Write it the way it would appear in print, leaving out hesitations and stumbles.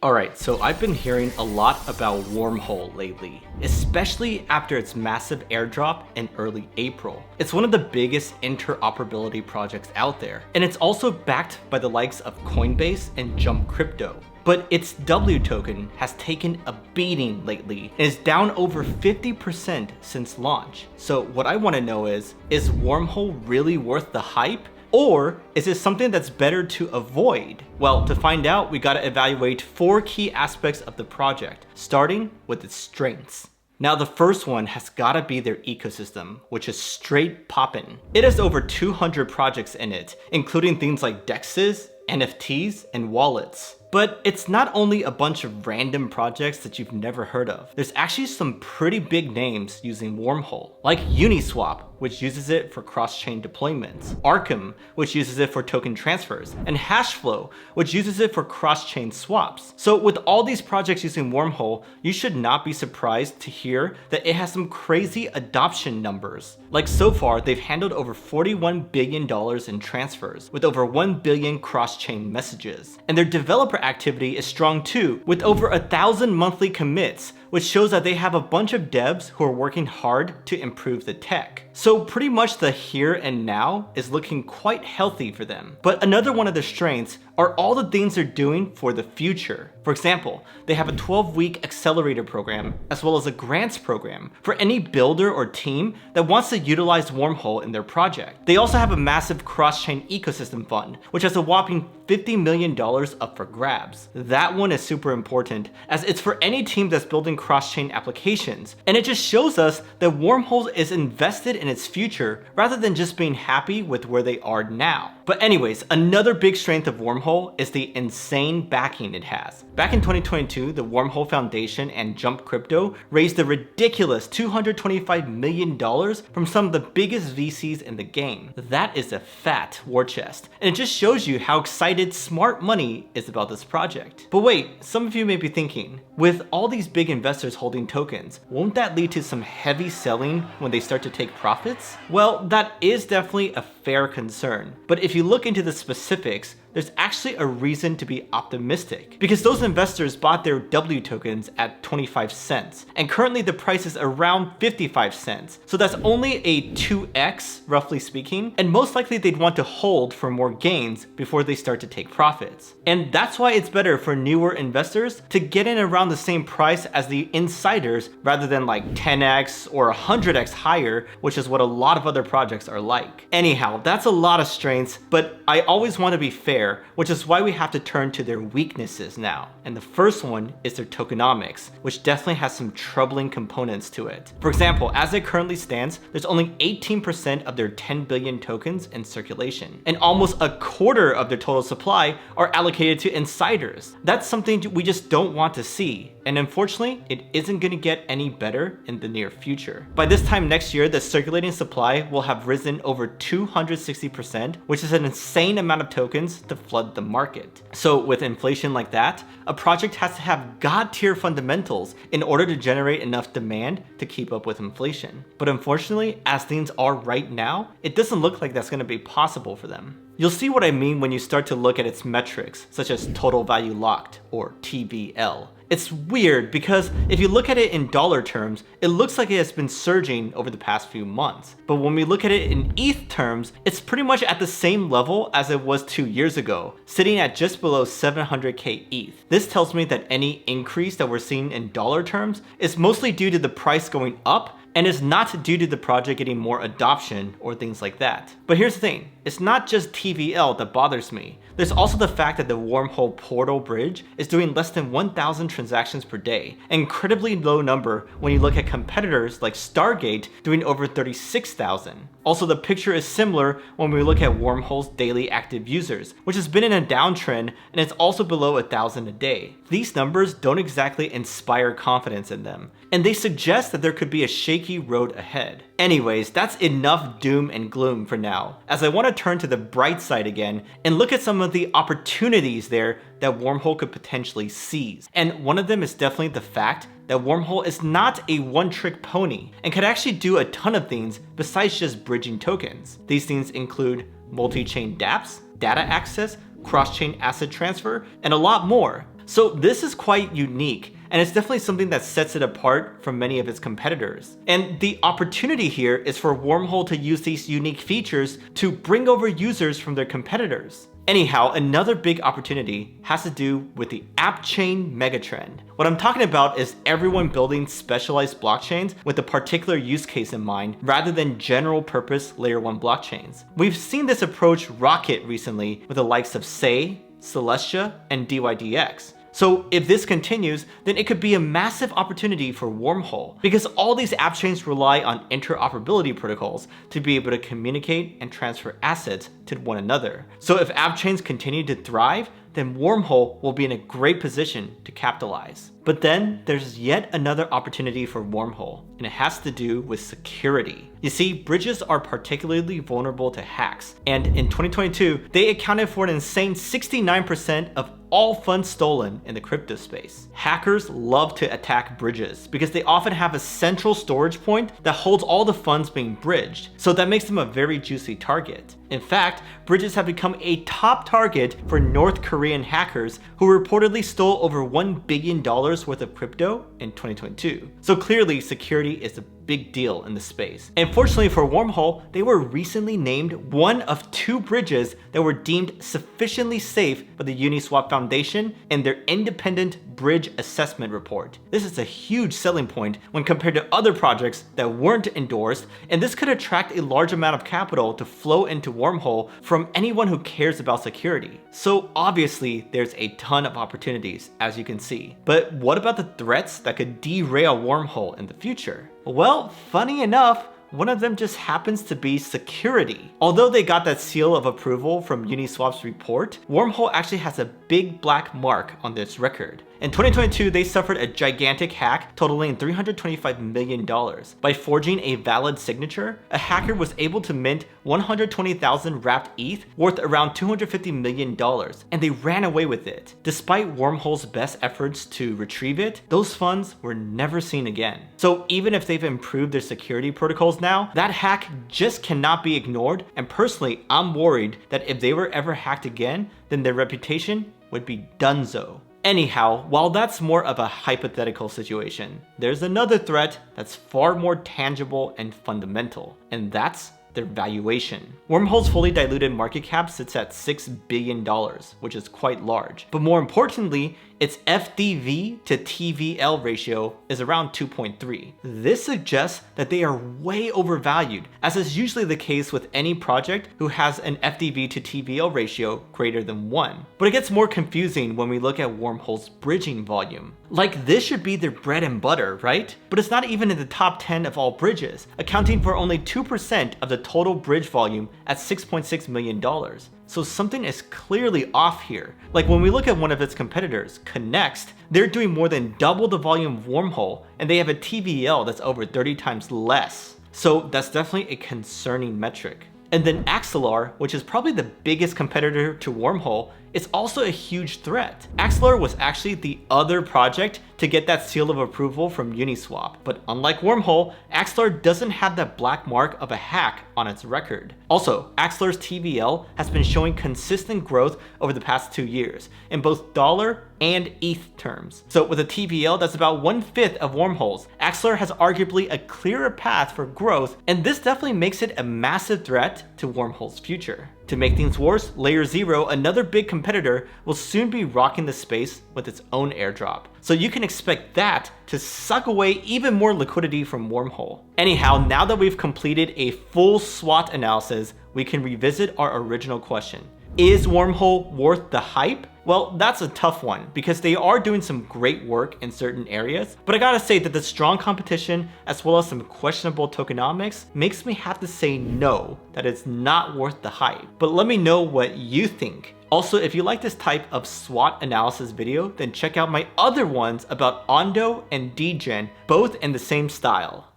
Alright, so I've been hearing a lot about Wormhole lately, especially after its massive airdrop in early April. It's one of the biggest interoperability projects out there, and it's also backed by the likes of Coinbase and Jump Crypto. But its W token has taken a beating lately and is down over 50% since launch. So what I want to know is Wormhole really worth the hype? Or is it something that's better to avoid? Well, to find out, we gotta evaluate 4 key aspects of the project, starting with its strengths. Now, the first one has gotta be their ecosystem, which is straight poppin'. It has over 200 projects in it, including things like DEXs, NFTs, and wallets. But it's not only a bunch of random projects that you've never heard of. There's actually some pretty big names using Wormhole, like Uniswap, which uses it for cross-chain deployments, Arkham, which uses it for token transfers, and Hashflow, which uses it for cross-chain swaps. So with all these projects using Wormhole, you should not be surprised to hear that it has some crazy adoption numbers. Like so far, they've handled over $41 billion in transfers, with over 1 billion cross-chain messages. And their developer activity is strong too, with over 1,000 monthly commits, which shows that they have a bunch of devs who are working hard to improve the tech. So pretty much the here and now is looking quite healthy for them. But another one of their strengths are all the things they're doing for the future. For example, they have a 12-week accelerator program, as well as a grants program for any builder or team that wants to utilize Wormhole in their project. They also have a massive cross-chain ecosystem fund, which has a whopping $50 million up for grabs. That one is super important, as it's for any team that's building cross-chain applications, and it just shows us that Wormhole is invested in its future rather than just being happy with where they are now. But anyways, another big strength of Wormhole is the insane backing it has. Back in 2022, the Wormhole Foundation and Jump Crypto raised a ridiculous $225 million from some of the biggest VCs in the game. That is a fat war chest, and it just shows you how excited smart money is about this project. But wait, some of you may be thinking, with all these big investors holding tokens, won't that lead to some heavy selling when they start to take profits? Well, that is definitely a fair concern, but if you look into the specifics, there's actually a reason to be optimistic, because those investors bought their W tokens at 25 cents, and currently the price is around 55 cents. So that's only a 2x, roughly speaking, and most likely they'd want to hold for more gains before they start to take profits. And that's why it's better for newer investors to get in around the same price as the insiders rather than like 10x or 100x higher, which is what a lot of other projects are like. Anyhow, that's a lot of strengths, but I always want to be fair, which is why we have to turn to their weaknesses now. And the first one is their tokenomics, which definitely has some troubling components to it. For example, as it currently stands, there's only 18% of their 10 billion tokens in circulation, and almost a quarter of their total supply are allocated to insiders. That's something we just don't want to see. And unfortunately, it isn't going to get any better in the near future. By this time next year, the circulating supply will have risen over 260%, which is an insane amount of tokens to flood the market. So with inflation like that, a project has to have god-tier fundamentals in order to generate enough demand to keep up with inflation. But unfortunately, as things are right now, it doesn't look like that's going to be possible for them. You'll see what I mean when you start to look at its metrics, such as total value locked, or TVL. It's weird because if you look at it in dollar terms, it looks like it has been surging over the past few months. But when we look at it in ETH terms, it's pretty much at the same level as it was 2 years ago, sitting at just below 700k ETH. This tells me that any increase that we're seeing in dollar terms is mostly due to the price going up and is not due to the project getting more adoption or things like that. But here's the thing, it's not just TVL that bothers me. There's also the fact that the Wormhole portal bridge is doing less than 1,000 transactions per day, an incredibly low number when you look at competitors like Stargate doing over 36,000. Also, the picture is similar when we look at Wormhole's daily active users, which has been in a downtrend and it's also below 1,000 a day. These numbers don't exactly inspire confidence in them, and they suggest that there could be a shaky road ahead. Anyways, that's enough doom and gloom for now, as I want to turn to the bright side again and look at some of the opportunities there that Wormhole could potentially seize. And one of them is definitely the fact that Wormhole is not a one-trick pony and could actually do a ton of things besides just bridging tokens. These things include multi-chain dApps, data access, cross-chain asset transfer, and a lot more. So this is quite unique, and it's definitely something that sets it apart from many of its competitors. And the opportunity here is for Wormhole to use these unique features to bring over users from their competitors. Anyhow, another big opportunity has to do with the app chain megatrend. What I'm talking about is everyone building specialized blockchains with a particular use case in mind rather than general purpose layer 1 blockchains. We've seen this approach rocket recently with the likes of Say, Celestia, and DYDX. So if this continues, then it could be a massive opportunity for Wormhole, because all these app chains rely on interoperability protocols to be able to communicate and transfer assets to one another. So if app chains continue to thrive, then Wormhole will be in a great position to capitalize. But then there's yet another opportunity for Wormhole, and it has to do with security. You see, bridges are particularly vulnerable to hacks, and in 2022, they accounted for an insane 69% of all funds stolen in the crypto space. Hackers love to attack bridges because they often have a central storage point that holds all the funds being bridged, so that makes them a very juicy target. In fact, bridges have become a top target for North Korean hackers who reportedly stole over $1 billion worth of crypto in 2022. So clearly, security is a big deal in the space. And fortunately for Wormhole, they were recently named one of 2 bridges that were deemed sufficiently safe by the Uniswap Foundation in their independent bridge assessment report. This is a huge selling point when compared to other projects that weren't endorsed, and this could attract a large amount of capital to flow into Wormhole from anyone who cares about security. So obviously there's a ton of opportunities, as you can see. But what about the threats that could derail Wormhole in the future? Well, funny enough, one of them just happens to be security. Although they got that seal of approval from Uniswap's report, Wormhole actually has a big black mark on this record. In 2022, they suffered a gigantic hack totaling $325 million. By forging a valid signature, a hacker was able to mint 120,000 wrapped ETH worth around $250 million, and they ran away with it. Despite Wormhole's best efforts to retrieve it, those funds were never seen again. So even if they've improved their security protocols now, that hack just cannot be ignored, and personally, I'm worried that if they were ever hacked again, then their reputation would be donezo. Anyhow, while that's more of a hypothetical situation, there's another threat that's far more tangible and fundamental, and that's their valuation. Wormhole's fully diluted market cap sits at $6 billion, which is quite large. But more importantly, its FDV to TVL ratio is around 2.3. This suggests that they are way overvalued, as is usually the case with any project who has an FDV to TVL ratio greater than 1. But it gets more confusing when we look at Wormhole's bridging volume. Like, this should be their bread and butter, right? But it's not even in the top 10 of all bridges, accounting for only 2% of the total bridge volume at $6.6 million. So something is clearly off here. Like when we look at one of its competitors, Connext, they're doing more than double the volume of Wormhole, and they have a TVL that's over 30 times less. So that's definitely a concerning metric. And then Axelar, which is probably the biggest competitor to Wormhole, is also a huge threat. Axelar was actually the other project to get that seal of approval from Uniswap, but unlike Wormhole, Axelar doesn't have that black mark of a hack on its record. Also, Axelar's TVL has been showing consistent growth over the past 2 years, in both dollar and ETH terms. So with a TVL that's about 1/5 of Wormhole's, Axelar has arguably a clearer path for growth, and this definitely makes it a massive threat to Wormhole's future. To make things worse, Layer 0, another big competitor, will soon be rocking the space with its own airdrop. So you can expect that to suck away even more liquidity from Wormhole. Anyhow, now that we've completed a full SWOT analysis, we can revisit our original question. Is Wormhole worth the hype? Well, that's a tough one because they are doing some great work in certain areas, but I gotta say that the strong competition as well as some questionable tokenomics makes me have to say no, that it's not worth the hype. But let me know what you think. Also, if you like this type of SWOT analysis video, then check out my other ones about Ondo and Degen, both in the same style.